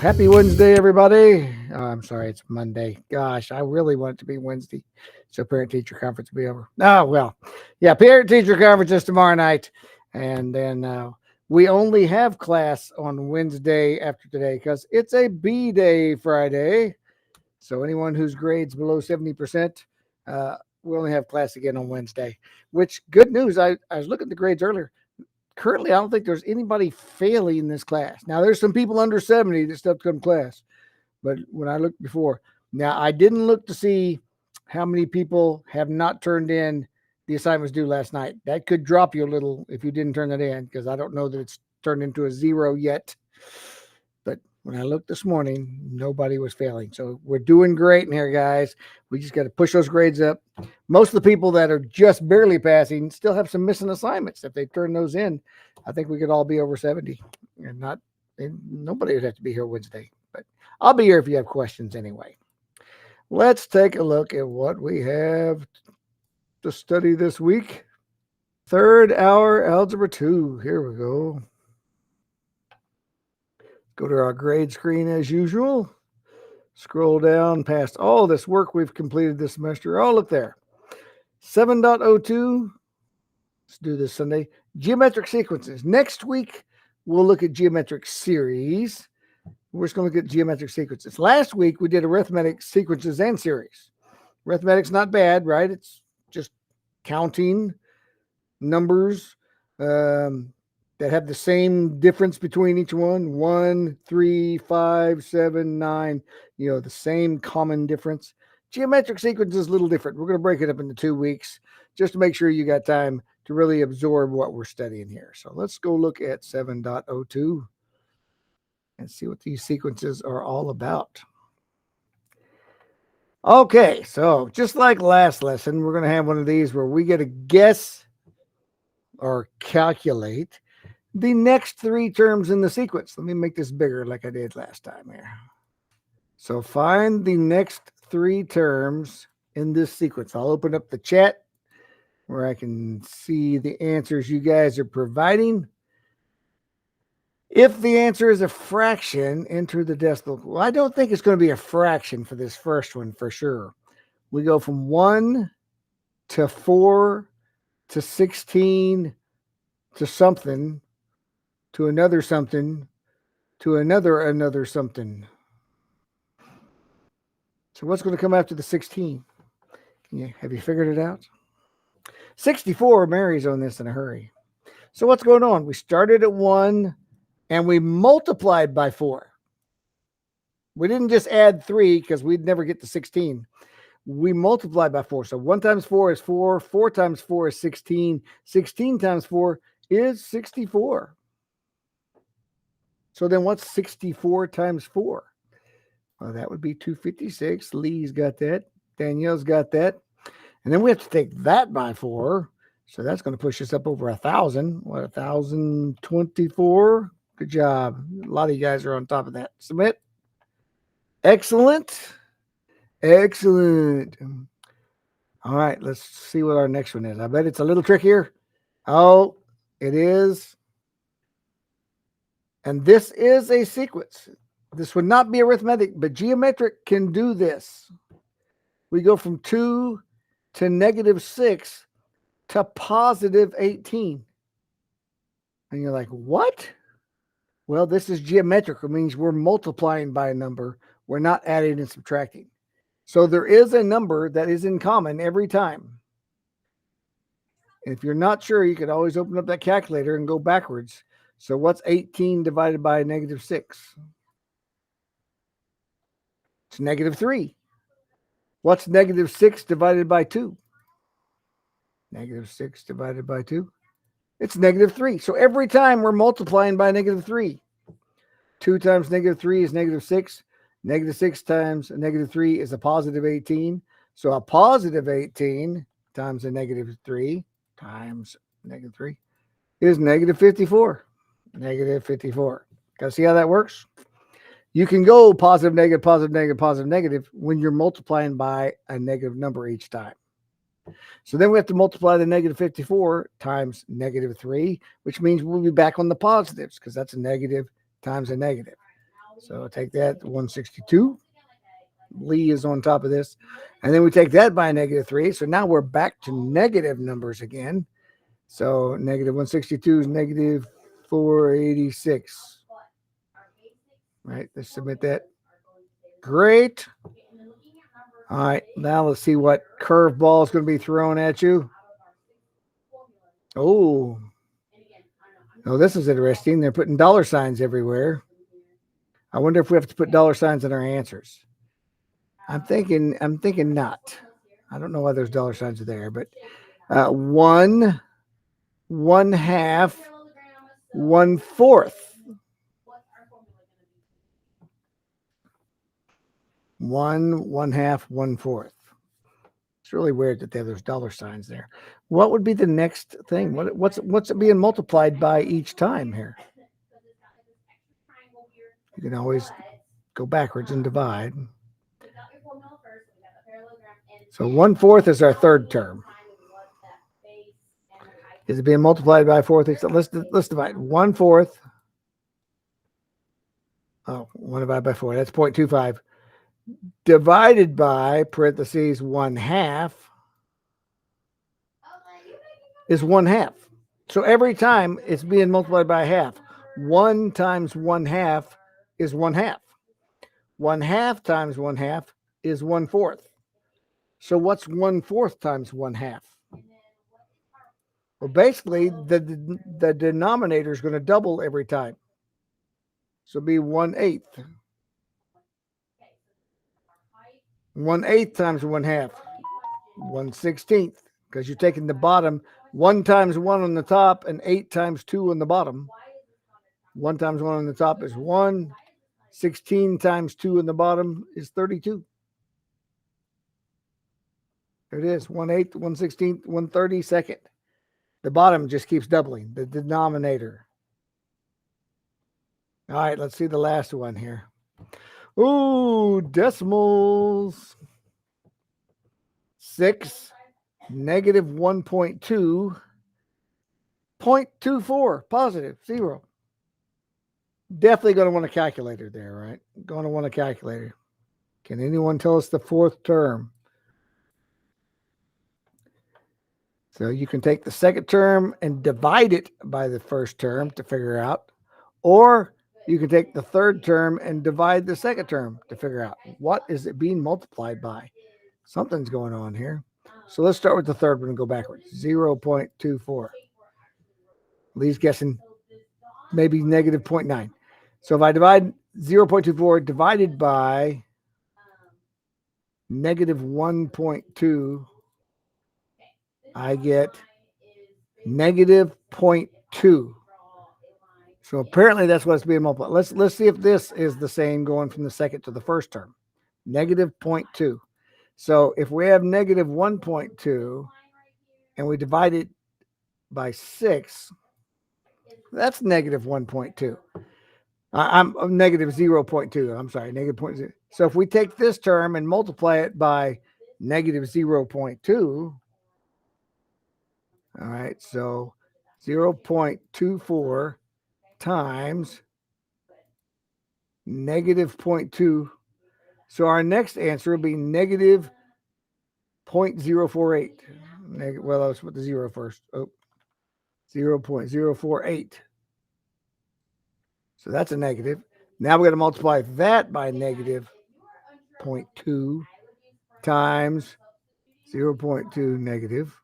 happy Wednesday, everybody. Oh, I'm sorry, it's Monday. Gosh, I really want it to be Wednesday. So parent teacher conference will be over. Oh, well, yeah, parent teacher conference is tomorrow night. And then we only have class on Wednesday after today because it's a B day Friday. So anyone whose grades below 70%, we only have class again on Wednesday, which good news. I was looking at the grades earlier. Currently, I don't think there's anybody failing in this class. Now, there's some people under 70 that still have to come to class. But when I looked before, now I didn't look to see how many people have not turned in the assignments due last night. That could drop you a little if you didn't turn that in, because I don't know that it's turned into a 0 yet. But when I looked this morning, nobody was failing. So we're doing great in here, guys. We just got to push those grades up. Most of the people that are just barely passing still have some missing assignments. If they turn those in, I think we could all be over 70 and nobody would have to be here Wednesday. But I'll be here if you have questions anyway. Let's take a look at what we have to study this week. Third hour, Algebra 2. Here we go. Go to our grade screen as usual. Scroll down past all this work we've completed this semester. Oh, look there. 7.02. Let's do this Sunday. Geometric sequences. Next week, we'll look at geometric series. We're just going to look at geometric sequences. Last week, we did arithmetic sequences and series. Arithmetic's not bad, right? It's just counting numbers that have the same difference between each one. 1, 3, 5, 7, 9. The same common difference. Geometric sequence is a little different. We're going to break it up into 2 weeks just to make sure you got time to really absorb what we're studying here. So let's go look at 7.02 and see what these sequences are all about. Okay, so just like last lesson, we're going to have one of these where we get to guess or calculate the next 3 terms in the sequence. Let me make this bigger like I did last time here. So find the next 3 terms in this sequence. I'll open up the chat where I can see the answers you guys are providing. If the answer is a fraction, enter the decimal. Well, I don't think it's going to be a fraction for this first one for sure. We go from 1 to 4 to 16 to something to another something to another something. So what's going to come after the 16? Have you figured it out? 64, Mary's on this in a hurry. So what's going on? We started at 1 and we multiplied by 4. We didn't just add 3 because we'd never get to 16. We multiplied by 4. So 1 times 4 is 4. 4 times 4 is 16. 16 times 4 is 64. So then what's 64 times 4? Well, that would be 256. Lee's got that. Danielle's got that. And then we have to take that by 4. So that's going to push us up over 1,000. What, 1,024? Good job. A lot of you guys are on top of that. Submit. Excellent. Excellent. All right, let's see what our next one is. I bet it's a little trickier. Oh, it is. And this is a sequence. This would not be arithmetic, but geometric can do this. We go from 2 to -6 to +18. And you're like, what? Well, this is geometric. It means we're multiplying by a number. We're not adding and subtracting. So there is a number that is in common every time. And if you're not sure, you can always open up that calculator and go backwards. So what's 18 divided by -6? It's -3. What's -6 divided by 2? -6 divided by 2. It's -3. So every time we're multiplying by -3. 2 times -3 is -6. -6 times -3 is a +18. So a +18 times a -3 times -3 is -54. -54. Got to see how that works? You can go positive, negative, positive, negative, positive, negative when you're multiplying by a negative number each time. So then we have to multiply the -54 times -3, which means we'll be back on the positives because that's a negative times a negative. So take that, 162. Lee is on top of this. And then we take that by -3. So now we're back to negative numbers again. So -162 is -486. Right, let's submit that. Great. All right, now let's see what curveball is going to be thrown at you. Oh, this is interesting. They're putting dollar signs everywhere. I wonder if we have to put dollar signs in our answers. I'm thinking not. I don't know why there's dollar signs there, but 1, 1/2, 1/4. 1, 1/2, 1/4. It's really weird that there's dollar signs there. What would be the next thing? What's it being multiplied by each time here? You can always go backwards and divide. So 1/4 is our third term. Is it being multiplied by 4? Let's divide 1/4. Oh, 1 divided by 4. That's 0.25. Divided by parentheses 1/2 is 1/2. So every time it's being multiplied by half. 1 times 1/2 is 1/2. 1/2 times 1/2 is 1/4. So what's 1/4 times 1/2? Well, basically, the denominator is going to double every time. So it'll be 1/8. 1/8 times 1/2. 1/16, because you're taking the bottom. 1 times 1 on the top and 8 times 2 on the bottom. 1 times 1 on the top is 1. 16 times 2 on the bottom is 32. There it is. 1/8, 1/16, 1/32. The bottom just keeps doubling, the denominator. All right, let's see the last one here. Ooh, decimals. 6, -1.2, 0.24, positive, 0. Definitely going to want a calculator there, right? Going to want a calculator. Can anyone tell us the fourth term? So you can take the second term and divide it by the first term to figure out, or you can take the third term and divide the second term to figure out what is it being multiplied by. Something's going on here. So let's start with the third one and go backwards. 0.24. Lee's guessing maybe -0.9. So if I divide 0.24 divided by -1.2, I get -0.2. So apparently that's what it's being multiplied. Let's see if this is the same going from the second to the first term. -0.2. So if we have -1.2 and we divide it by 6, that's -1.2. I'm -0.2. I'm sorry, -0.0. So if we take this term and multiply it by -0.2, all right, so 0.24 times -0.2. So our next answer will be -0.048. Well, let's put the 0 first. 0.048. So that's a negative. Now we're going to multiply that by -0.2 times 0.2 negative.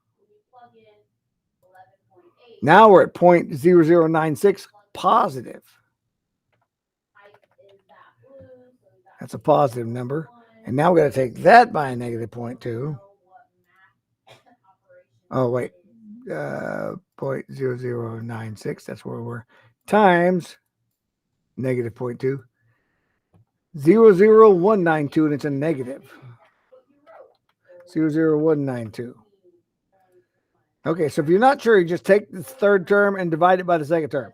Now we're at 0.0096 positive. That's a positive number. And now we're going to take that by a -0.2. Oh, wait. 0.0096. That's where we're. Times -0.2. 00192, and it's a negative. 00192. Okay, so if you're not sure, you just take the third term and divide it by the second term.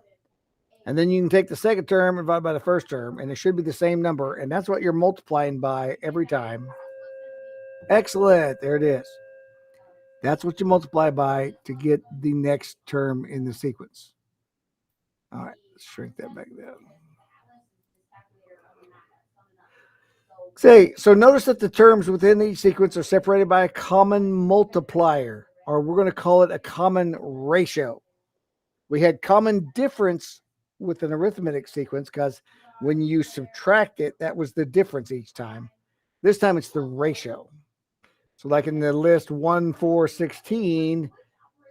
And then you can take the second term and divide by the first term, and it should be the same number. And that's what you're multiplying by every time. Excellent. There it is. That's what you multiply by to get the next term in the sequence. All right, let's shrink that back down. Say, so notice that the terms within each sequence are separated by a common multiplier, or we're going to call it a common ratio. We had common difference with an arithmetic sequence because when you subtract it, that was the difference each time. This time it's the ratio. So like in the list 1, 4, 16,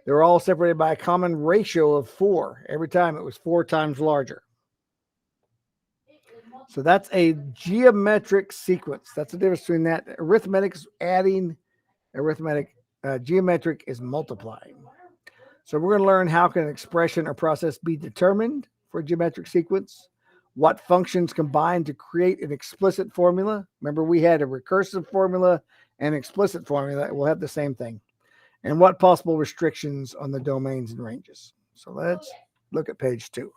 they're all separated by a common ratio of 4. Every time it was 4 times larger. So that's a geometric sequence. That's the difference between that. Arithmetic is adding, geometric is multiplying. So we're going to learn how can an expression or process be determined for a geometric sequence, what functions combine to create an explicit formula. Remember, we had a recursive formula and explicit formula. We'll have the same thing. And what possible restrictions on the domains and ranges. So let's look at page 2.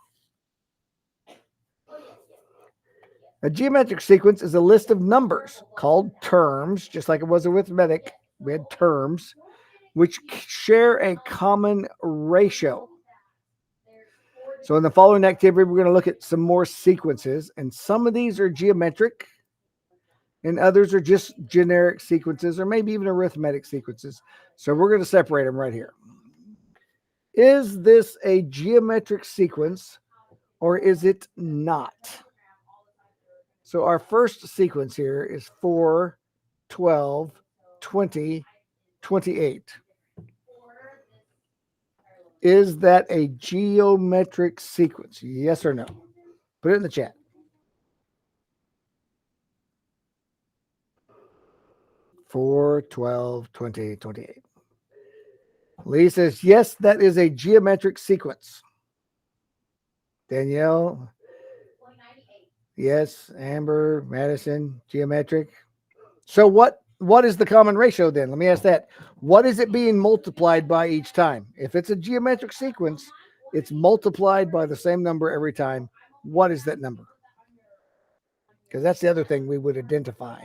A geometric sequence is a list of numbers called terms, just like it was arithmetic. We had terms, which share a common ratio. So in the following activity, we're going to look at some more sequences, and some of these are geometric, and others are just generic sequences, or maybe even arithmetic sequences. So we're going to separate them right here. Is this a geometric sequence, or is it not? So our first sequence here is 4, 12, 20, 28. Is that a geometric sequence? Yes or no? Put it in the chat. 4, 12, 20, 28. Lee says, yes, that is a geometric sequence. Danielle, yes. Amber, Madison, geometric. So what is the common ratio then? Let me ask that. What is it being multiplied by each time? If it's a geometric sequence, it's multiplied by the same number every time. What is that number? Because that's the other thing we would identify.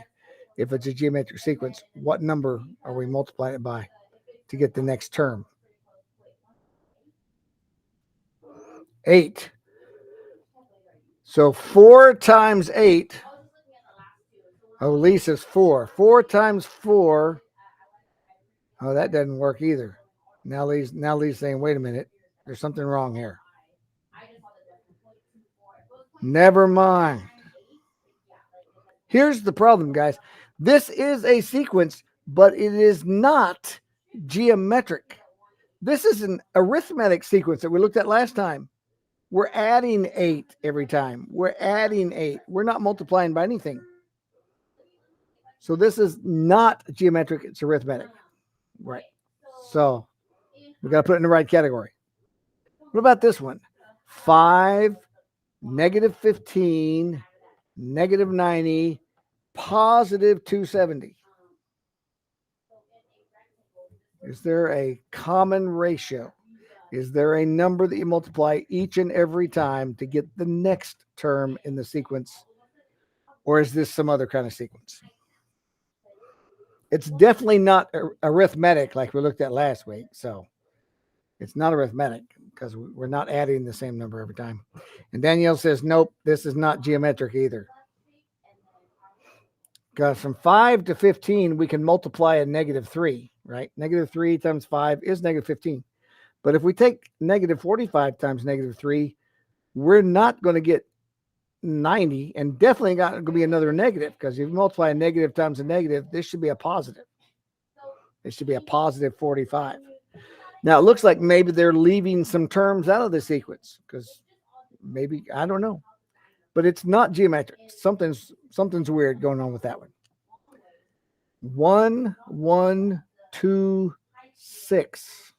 If it's a geometric sequence, what number are we multiplying it by to get the next term? 8. So 4 times 8. Oh, Lisa's 4. 4 times 4. Oh, that doesn't work either. Now Lee's saying, wait a minute. There's something wrong here. Never mind. Here's the problem, guys. This is a sequence, but it is not geometric. This is an arithmetic sequence that we looked at last time. We're adding 8 every time. We're adding 8. We're not multiplying by anything. So this is not geometric. It's arithmetic. Right. So we got to put it in the right category. What about this one? 5, negative 15, negative 90, positive 270. Is there a common ratio? Is there a number that you multiply each and every time to get the next term in the sequence? Or is this some other kind of sequence? It's definitely not arithmetic like we looked at last week. So it's not arithmetic because we're not adding the same number every time. And Danielle says, nope, this is not geometric either. Because from 5 to 15, we can multiply a negative 3, right? Negative 3 times 5 is negative 15. But if we take negative 45 times negative 3, we're not going to get 90, and definitely not going to be another negative, because if you multiply a negative times a negative, this should be a positive. It should be a positive 45. Now, it looks like maybe they're leaving some terms out of the sequence, because maybe, I don't know. But it's not geometric. Something's weird going on with that one. 1, 1, 2, 6.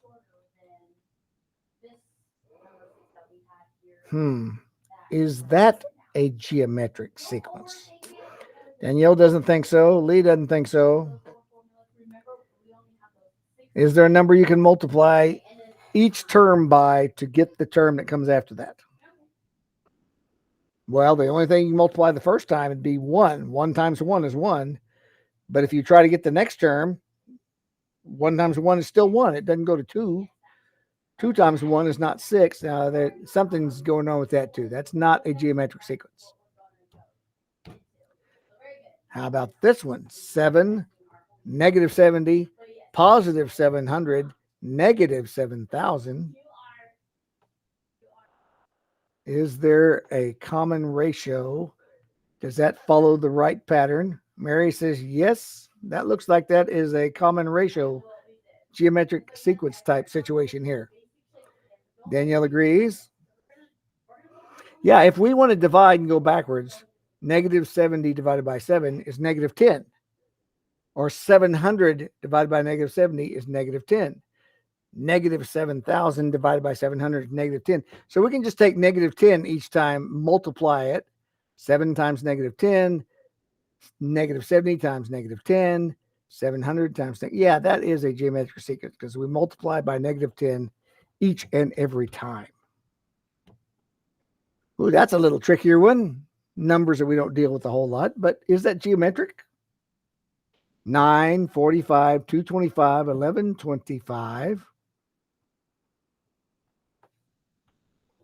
Is that a geometric sequence? Danielle doesn't think so. Lee doesn't think so. Is there a number you can multiply each term by to get the term that comes after that? Well, the only thing you multiply the first time would be 1. 1 times 1 is 1. But if you try to get the next term, 1 times 1 is still 1. It doesn't go to 2. 2 times 1 is not 6. Now, something's going on with that too. That's not a geometric sequence. How about this one? 7, negative 70, positive 700, negative 7,000. Is there a common ratio? Does that follow the right pattern? Mary says, yes, that looks like that is a common ratio geometric sequence type situation here. Danielle agrees. Yeah, if we want to divide and go backwards, negative 70 divided by 7 is negative 10. Or 700 divided by negative 70 is negative 10. Negative 7,000 divided by 700 is negative 10. So we can just take negative 10 each time, multiply it. 7 times negative 10, negative 70 times negative 10, 700 times, yeah, that is a geometric sequence because we multiply by negative 10 each and every time. Ooh, that's a little trickier one. Numbers that we don't deal with a whole lot, but is that geometric? 9, 45, 225, 1125.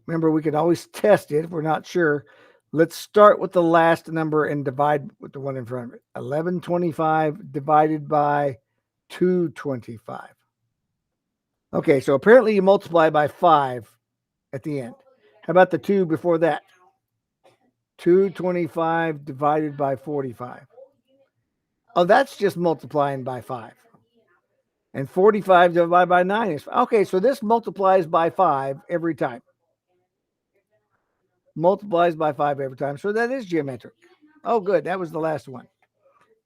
Remember, we can always test it if we're not sure. Let's start with the last number and divide with the one in front of it. 1125 divided by 225. Okay, so apparently you multiply by 5 at the end. How about the 2 before that? 225 divided by 45. Oh, that's just multiplying by 5. And 45 divided by 9 is, okay, so this multiplies by 5 every time. Multiplies by 5 every time. So that is geometric. Oh, good. That was the last one.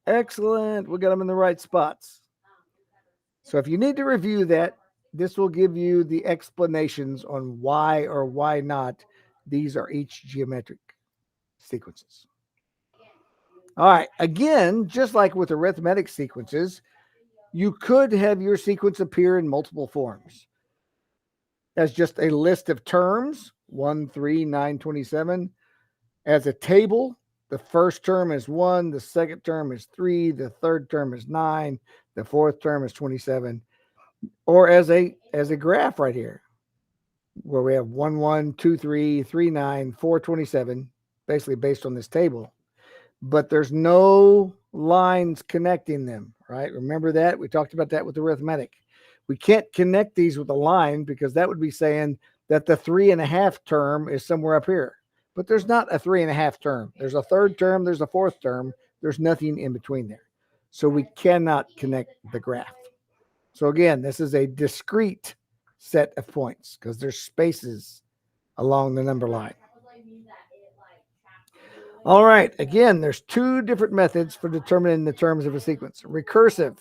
Excellent. We got them in the right spots. So if you need to review that, this will give you the explanations on why or why not these are each geometric sequences. All right. Again, just like with arithmetic sequences, you could have your sequence appear in multiple forms as just a list of terms, 1, 3, 9, 27, as a table. The first term is 1, the second term is 3, the third term is 9, the fourth term is 27, or as a graph right here, where we have 1, 1, 2, 3, 3, 9, 4, 27, basically based on this table. But there's no lines connecting them, right? Remember that? We talked about that with arithmetic. We can't connect these with a line because that would be saying that the 3.5 term is somewhere up here. But there's not a 3.5 term. There's a third term. There's a fourth term. There's nothing in between there. So we cannot connect the graph. So again, this is a discrete set of points because there's spaces along the number line. All right. Again, there's 2 different methods for determining the terms of a sequence. Recursive.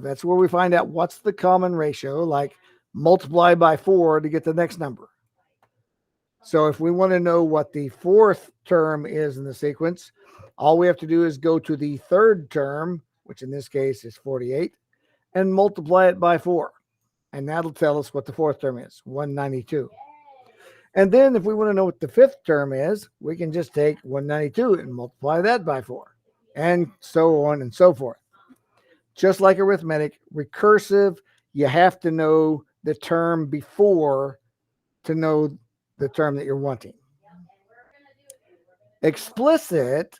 That's where we find out what's the common ratio, like multiply by 4 to get the next number. So if we want to know what the 4th term is in the sequence, all we have to do is go to the 3rd term, which in this case is 48, and multiply it by 4. And that'll tell us what the 4th term is, 192. And then if we want to know what the 5th term is, we can just take 192 and multiply that by 4, and so on and so forth. Just like arithmetic, recursive, you have to know the term before to know the term that you're wanting. Explicit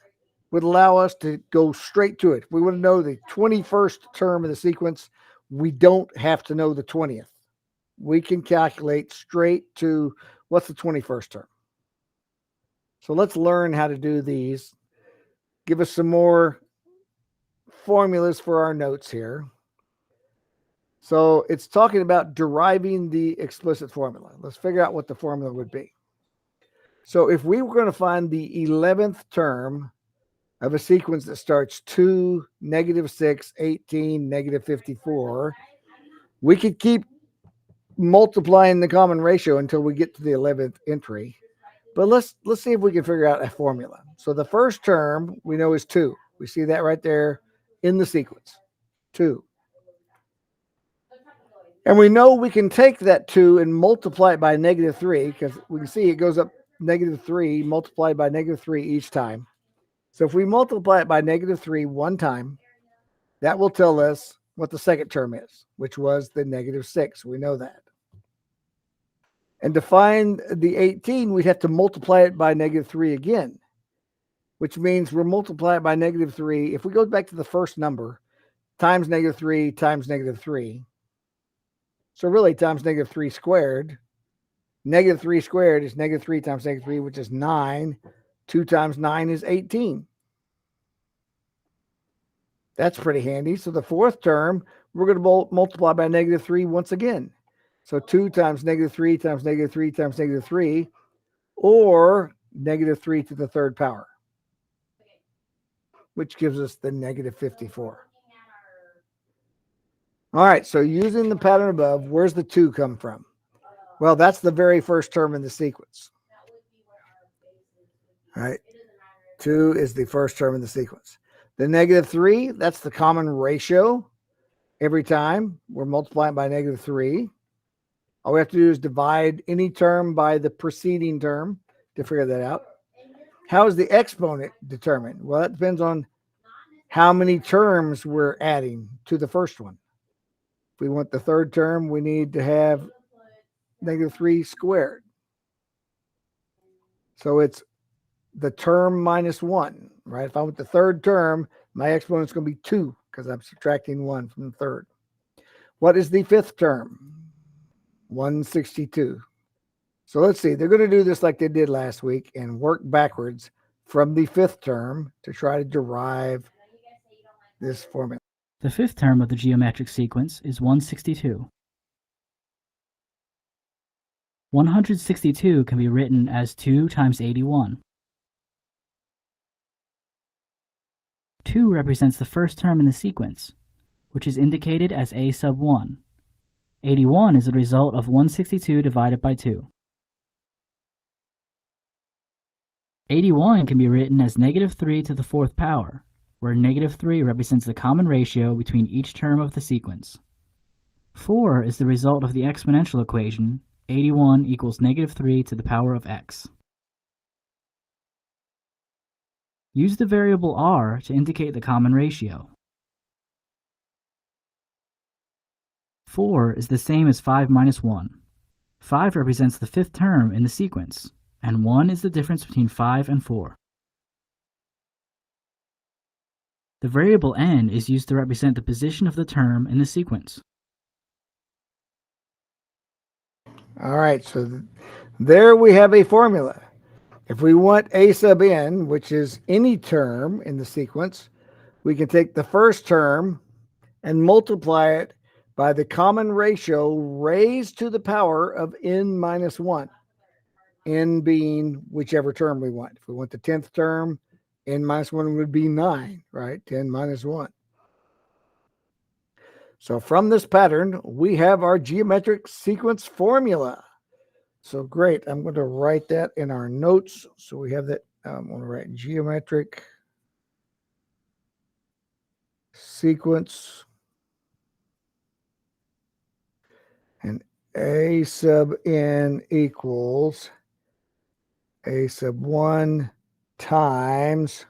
would allow us to go straight to it. If we want to know the 21st term of the sequence, we don't have to know the 20th. We can calculate straight to what's the 21st term. So let's learn how to do these. Give us some more formulas for our notes here. So it's talking about deriving the explicit formula. Let's figure out what the formula would be. So if we were going to find the 11th term of a sequence that starts 2, -6, 18, -54, we could keep multiplying the common ratio until we get to the 11th entry. But let's see if we can figure out a formula. So the first term we know is 2. We see that right there in the sequence, 2. And we know we can take that 2 and multiply it by -3 because we can see it goes up -3 multiplied by -3 each time. So if we multiply it by -3 one time, that will tell us what the second term is, which was the -6. We know that. And to find the 18, we'd have to multiply it by -3 again. which means we'll multiply it by negative 3. If we go back to the first number, times negative 3 times negative 3. So really times negative 3 squared. Negative 3 squared is negative 3 times negative 3, which is 9. 2 times 9 is 18. That's pretty handy. So the fourth term, we're going to multiply by negative 3 once again. So 2 times negative 3 times negative 3 times negative 3, or negative 3 to the third power, which gives us the negative 54. All right, so using the pattern above, where's the 2 come from? Well, that's the very first term in the sequence. All right, 2 is the first term in the sequence. The negative 3, that's the common ratio. Every time we're multiplying by negative 3. All we have to do is divide any term by the preceding term to figure that out. How is the exponent determined? Well, that depends on how many terms we're adding to the first one. If we want the third term, we need to have negative 3 squared. So it's the term minus 1, right? If I want the third term, my exponent is going to be 2 because I'm subtracting 1 from the third. What is the fifth term? 162. So let's see. They're going to do this like they did last week and work backwards from the fifth term to try to derive this formula. The fifth term of the geometric sequence is 162. 162 can be written as 2 times 81. 2 represents the first term in the sequence, which is indicated as a sub 1. 81 is the result of 162 divided by 2. 81 can be written as negative 3 to the fourth power, where negative 3 represents the common ratio between each term of the sequence. 4 is the result of the exponential equation 81 equals negative 3 to the power of x. Use the variable r to indicate the common ratio. 4 is the same as 5 minus 1. 5 represents the fifth term in the sequence, and 1 is the difference between 5 and 4. The variable n is used to represent the position of the term in the sequence. All right, so there we have a formula. If we want a sub n, which is any term in the sequence, we can take the first term and multiply it by the common ratio raised to the power of n minus 1. N being whichever term we want. If we want the 10th term, n minus 1 would be 9, right? 10 minus 1. So from this pattern, we have our geometric sequence formula. So great. I'm going to write that in our notes. So we have that. I'm going to write geometric sequence. And a sub n equals a sub 1 times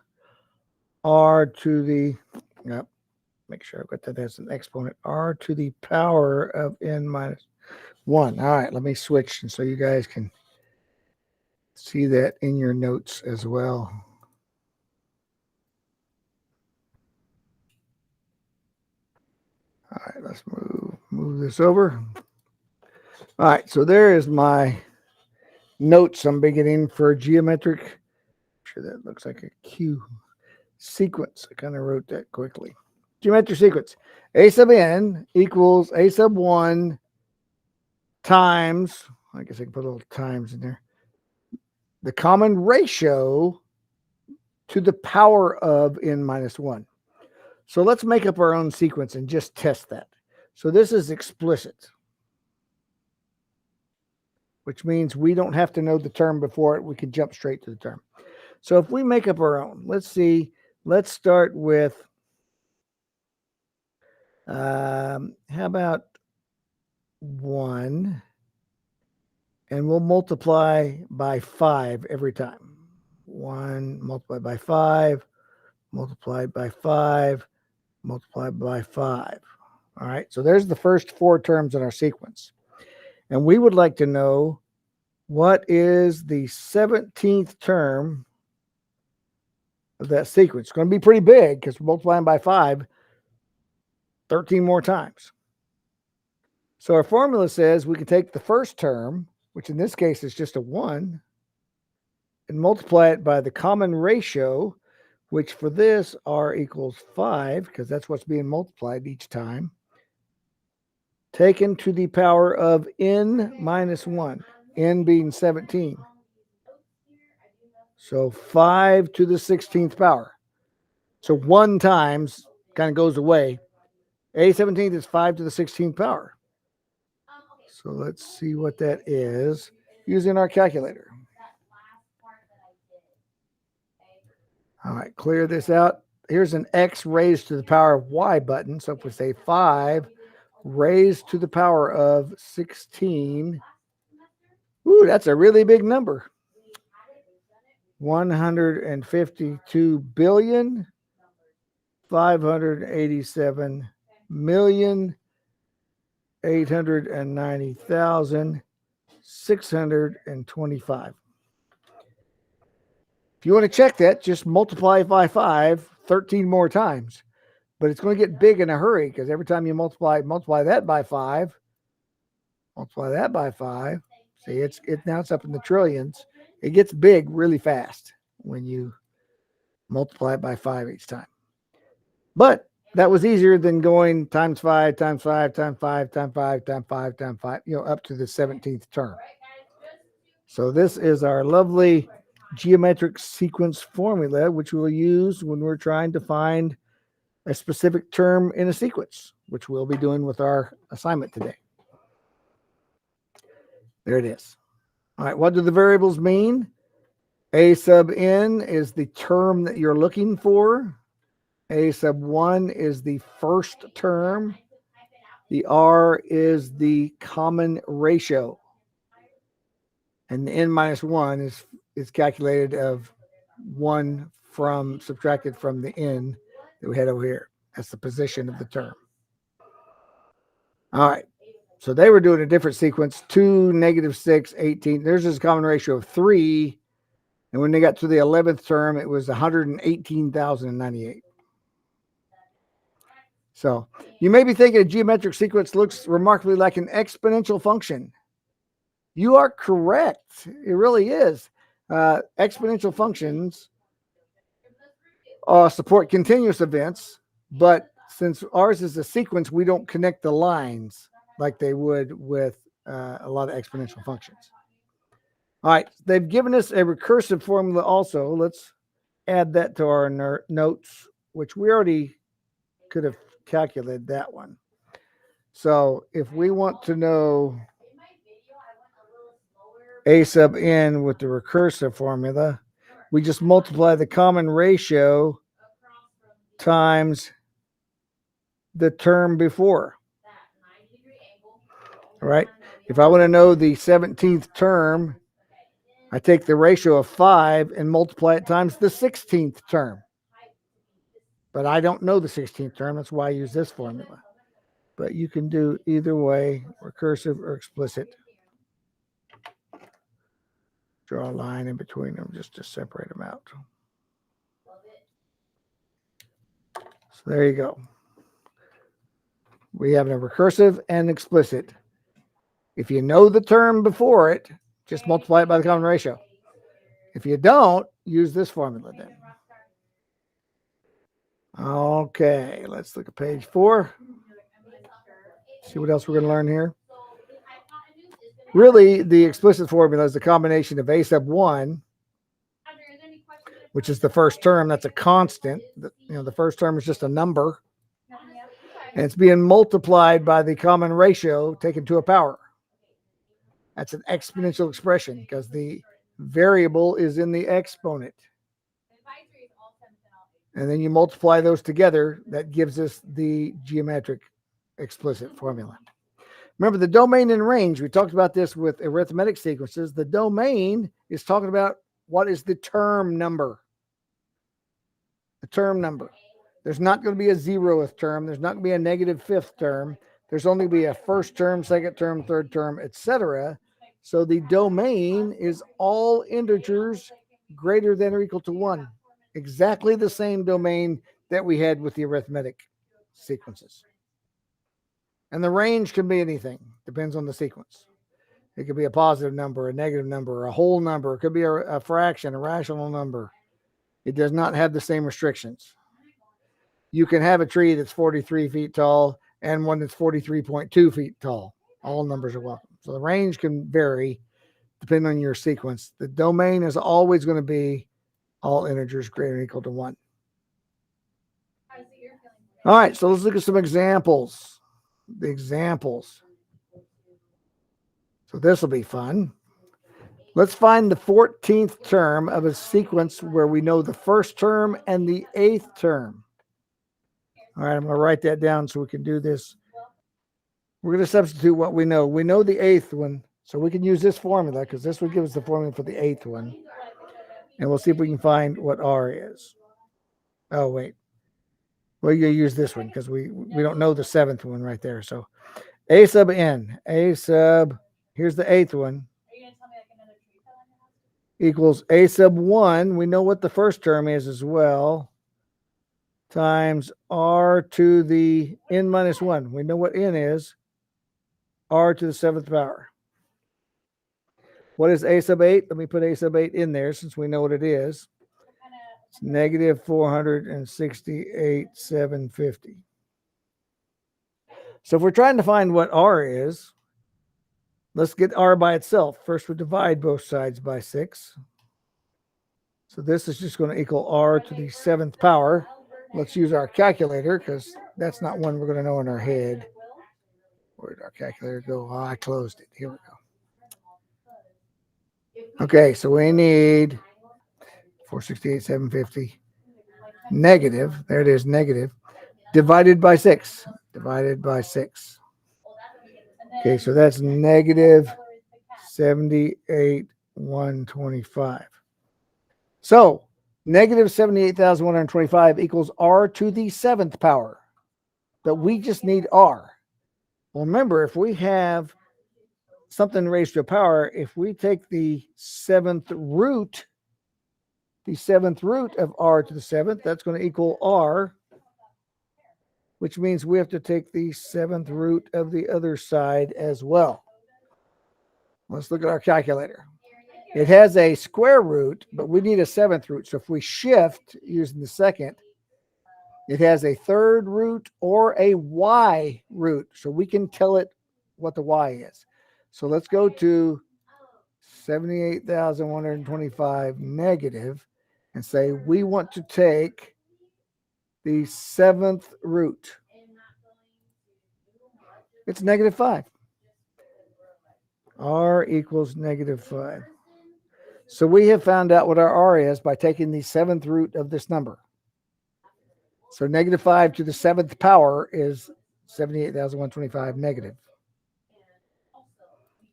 r to the, make sure I've got that as an exponent, r to the power of n minus 1. All right, let me switch and so you guys can see that in your notes as well. All right, let's move this over. All right, so there is my notes I'm beginning for geometric. I'm sure that looks like a Q sequence. I kind of wrote that quickly. Geometric sequence. A sub n equals a sub 1 times, I guess I can put a little times in there, the common ratio to the power of n minus 1. So let's make up our own sequence and just test that. So this is explicit, which means we don't have to know the term before it. We can jump straight to the term. So if we make up our own, let's see, let's start with, how about 1, and we'll multiply by 5 every time. 1 multiplied by 5, multiplied by 5, multiplied by 5. All right, so there's the first 4 terms in our sequence. And we would like to know what is the 17th term of that sequence. It's going to be pretty big because we're multiplying by 5 13 more times. So our formula says we can take the first term, which in this case is just a 1, and multiply it by the common ratio, which for this r equals 5, because that's what's being multiplied each time, taken to the power of n minus 1, n being 17. So 5 to the 16th power. So 1 times kind of goes away. A 17th is 5 to the 16th power. So let's see what that is using our calculator. All right, clear this out. Here's an x raised to the power of y button. So if we say 5 raised to the power of 16, ooh, that's a really big number. 152 billion 587 million 890,625. If you want to check that, just multiply by 5 13 more times. But it's going to get big in a hurry because every time you multiply that by 5, multiply that by 5. See, now it's up in the trillions. It gets big really fast when you multiply it by 5 each time. But that was easier than going times 5, times 5, times 5, times 5, times 5, times 5, up to the 17th term. So this is our lovely geometric sequence formula, which we'll use when we're trying to find a specific term in a sequence, which we'll be doing with our assignment today. There it is. All right, what do the variables mean? A sub n is the term that you're looking for. A sub 1 is the first term. The r is the common ratio. And the n minus 1 is calculated of 1 subtracted from the n that we had over here. That's the position of the term. All right. So they were doing a different sequence, 2, -6, 18. There's this common ratio of 3. And when they got to the 11th term, it was 118,098. So you may be thinking a geometric sequence looks remarkably like an exponential function. You are correct. It really is. Exponential functions support continuous events, but since ours is a sequence, we don't connect the lines like they would with a lot of exponential functions. All right, they've given us a recursive formula also. Let's add that to our notes, which we already could have calculated that one. So if we want to know a sub n with the recursive formula, we just multiply the common ratio times the term before. All right. If I want to know the 17th term, I take the ratio of 5 and multiply it times the 16th term. But I don't know the 16th term. That's why I use this formula. But you can do either way, recursive or explicit. Draw a line in between them just to separate them out. So there you go. We have a recursive and explicit. If you know the term before it, just multiply it by the common ratio. If you don't, use this formula then. Okay, let's look at page 4. See what else we're going to learn here. Really, the explicit formula is the combination of a sub 1, which is the first term. That's a constant. The first term is just a number. And it's being multiplied by the common ratio taken to a power. That's an exponential expression because the variable is in the exponent. And then you multiply those together. That gives us the geometric explicit formula. Remember the domain and range. We talked about this with arithmetic sequences. The domain is talking about what is the term number. The term number. There's not going to be a 0th term. There's not going to be a -5th term. There's only going to be a first term, second term, third term, etc. So the domain is all integers greater than or equal to 1. exactly the same domain that we had with the arithmetic sequences. And the range can be anything, depends on the sequence. It could be a positive number, a negative number, a whole number. It could be a fraction, a rational number. It does not have the same restrictions. You can have a tree that's 43 feet tall and one that's 43.2 feet tall. All numbers are welcome. So the range can vary depending on your sequence. The domain is always going to be all integers greater than or equal to 1. All right, so let's look at some examples. The examples. So this will be fun. Let's find the 14th term of a sequence where we know the first term and the 8th term. All right, I'm going to write that down so we can do this. We're going to substitute what we know. We know the 8th one, so we can use this formula because this would give us the formula for the 8th one. And we'll see if we can find what R is. Oh, wait. Well, you use this one because we don't know the 7th one right there. So A sub n, A sub, here's the 8th one, equals A sub 1. We know what the first term is as well, times R to the n minus 1. We know what n is, R to the 7th power. What is A sub 8? Let me put A sub 8 in there since we know what it is. It's negative 468,750. So if we're trying to find what R is, let's get R by itself. First, we divide both sides by 6. So this is just going to equal R to the 7th power. Let's use our calculator because that's not one we're going to know in our head. Where did our calculator go? Oh, I closed it. Here we go. Okay, so we need 468,750 negative. There it is, negative. Divided by 6. Divided by 6. Okay, so that's negative 78,125. So negative 78,125 equals R to the 7th power. But we just need R. Well, remember, if we have something raised to a power, if we take the 7th root of R to the 7th, that's going to equal R, which means we have to take the 7th root of the other side as well. Let's look at our calculator. It has a square root, but we need a 7th root. So if we shift using the second, it has a 3rd root or a y root. So we can tell it what the y is. So let's go to 78,125 negative and say we want to take the 7th root. It's negative 5. R equals negative 5. So we have found out what our R is by taking the 7th root of this number. So negative 5 to the 7th power is 78,125 negative.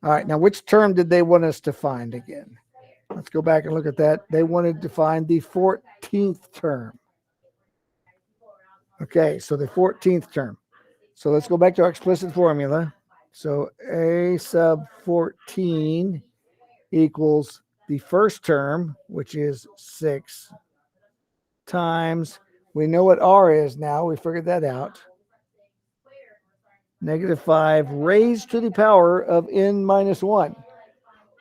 All right, now which term did they want us to find again? Let's go back and look at that. They wanted to find the 14th term. Okay, so the 14th term. So let's go back to our explicit formula. So A sub 14 equals the first term, which is 6, times, we know what R is now. We figured that out. Negative 5 raised to the power of n minus 1.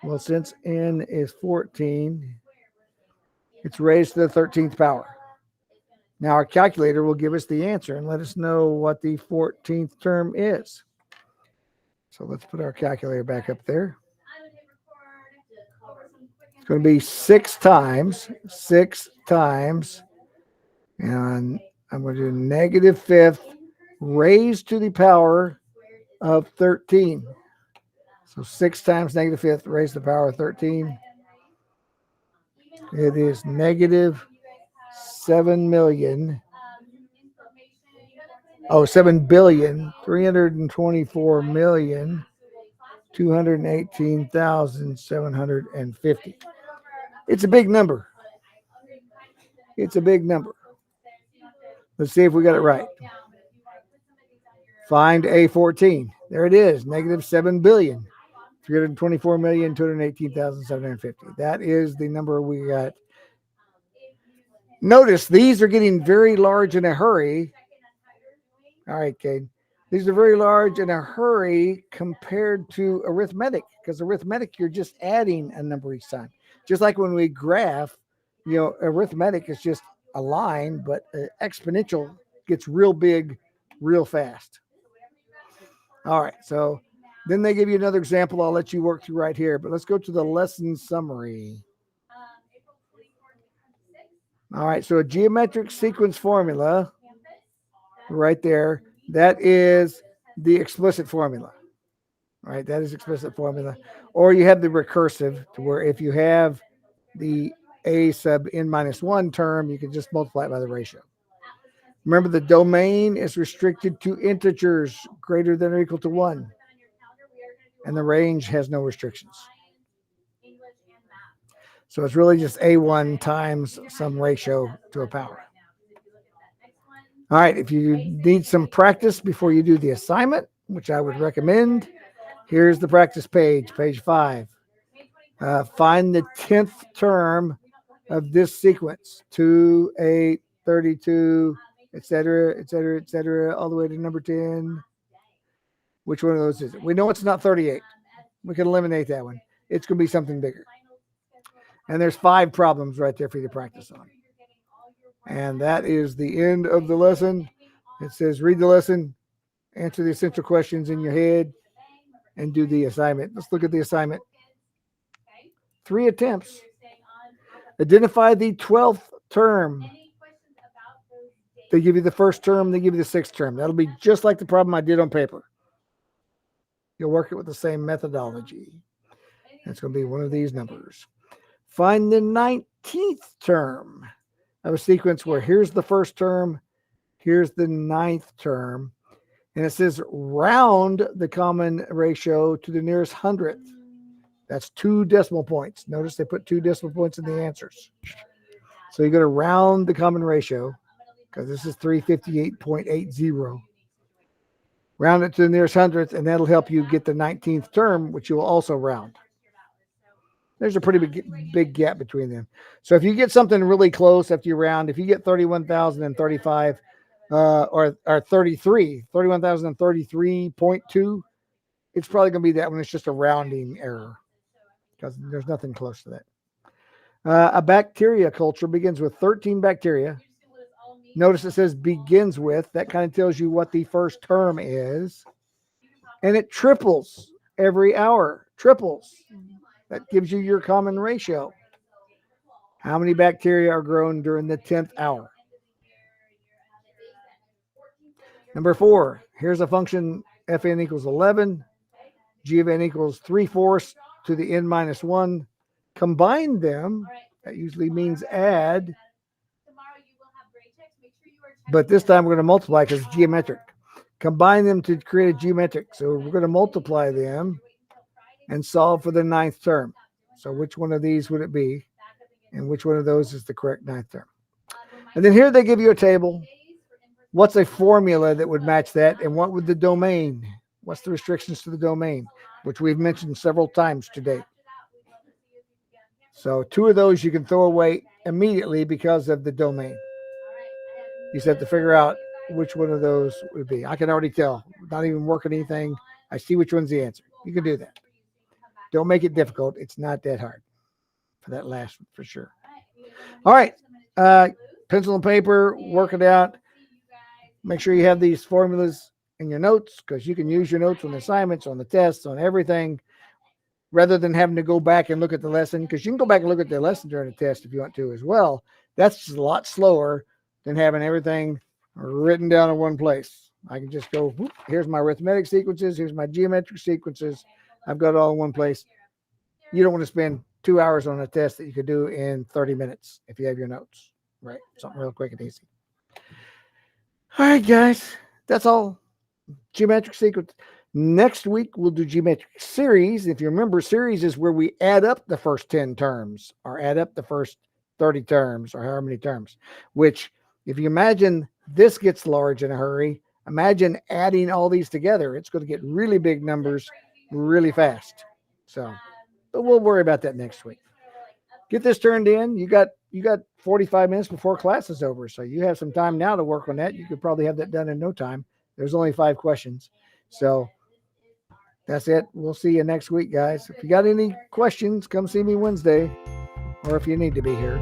Well, since n is 14, it's raised to the 13th power. Now our calculator will give us the answer and let us know what the 14th term is. So let's put our calculator back up there. It's going to be 6 times, and I'm going to do negative 5th raised to the power of 13. So 6 times negative 5th raised to the power of 13. It is negative 7,324,218,750. It's a big number. It's a big number. Let's see if we got it right. Find A14. There it is, negative 7,324,218,750. That is the number we got. Notice these are getting very large in a hurry. All right, Cade. These are very large in a hurry compared to arithmetic, because arithmetic, you're just adding a number each time. Just like when we graph, arithmetic is just a line, but exponential gets real big real fast. All right, so then they give you another example I'll let you work through right here, but let's go to the lesson summary. All right, so a geometric sequence formula right there, that is the explicit formula. All right, that is explicit formula. Or you have the recursive, to where if you have the a sub n minus 1 term, you can just multiply it by the ratio. Remember, the domain is restricted to integers greater than or equal to 1. And the range has no restrictions. So it's really just a1 times some ratio to a power. All right, if you need some practice before you do the assignment, which I would recommend, here's the practice page, page 5. Find the 10th term of this sequence, 2, 8, 32, etc., etc., etc., all the way to number 10. Which one of those is it? We know it's not 38. We can eliminate that one. It's going to be something bigger. And there's 5 problems right there for you to practice on. And that is the end of the lesson. It says read the lesson, answer the essential questions in your head, and do the assignment. Let's look at the assignment. 3 attempts. Identify the 12th term. They give you the first term, they give you the 6th term. That'll be just like the problem I did on paper. You'll work it with the same methodology. It's going to be one of these numbers. Find the 19th term of a sequence where here's the first term, here's the 9th term, and it says round the common ratio to the nearest hundredth. That's 2 decimal points. Notice they put 2 decimal points in the answers. So you're going to round the common ratio, because this is 358.80. Round it to the nearest hundredth, and that'll help you get the 19th term, which you'll also round. There's a pretty big gap between them. So if you get something really close after you round, if you get 31,035 or 31,033.2, it's probably going to be that one. It's just a rounding error, because there's nothing close to that. A bacteria culture begins with 13 bacteria. Notice it says begins with. That kind of tells you what the first term is. And it triples every hour. Triples. That gives you your common ratio. How many bacteria are grown during the 10th hour? Number 4. Here's a function fn equals 11. G of n equals 3/4 to the n minus 1. Combine them. That usually means add. But this time we're going to multiply because it's geometric. Combine them to create a geometric. So we're going to multiply them and solve for the 9th term. So which one of these would it be? And which one of those is the correct 9th term? And then here they give you a table. What's a formula that would match that? And what would the domain? What's the restrictions to the domain? Which we've mentioned several times today. So 2 of those you can throw away immediately because of the domain. You just have to figure out which one of those would be. I can already tell. Not even working anything. I see which one's the answer. You can do that. Don't make it difficult. It's not that hard. For that last one, for sure. All right. Pencil and paper. Work it out. Make sure you have these formulas in your notes, because you can use your notes on the assignments, on the tests, on everything, rather than having to go back and look at the lesson, because you can go back and look at the lesson during the test if you want to as well. That's just a lot slower than having everything written down in one place. I can just go, whoop, here's my arithmetic sequences, here's my geometric sequences. I've got it all in one place. You don't want to spend 2 hours on a test that you could do in 30 minutes if you have your notes, right? Something real quick and easy. All right, guys, that's all. Geometric sequence. Next week, we'll do geometric series. If you remember, series is where we add up the first 10 terms or add up the first 30 terms or however many terms, which if you imagine this gets large in a hurry, imagine adding all these together. It's going to get really big numbers really fast. So, but we'll worry about that next week. get this turned in. You got 45 minutes before class is over, so you have some time now to work on that. You could probably have that done in no time. There's only 5 questions, so that's it. We'll see you next week, guys. If you got any questions, come see me Wednesday, or if you need to be here.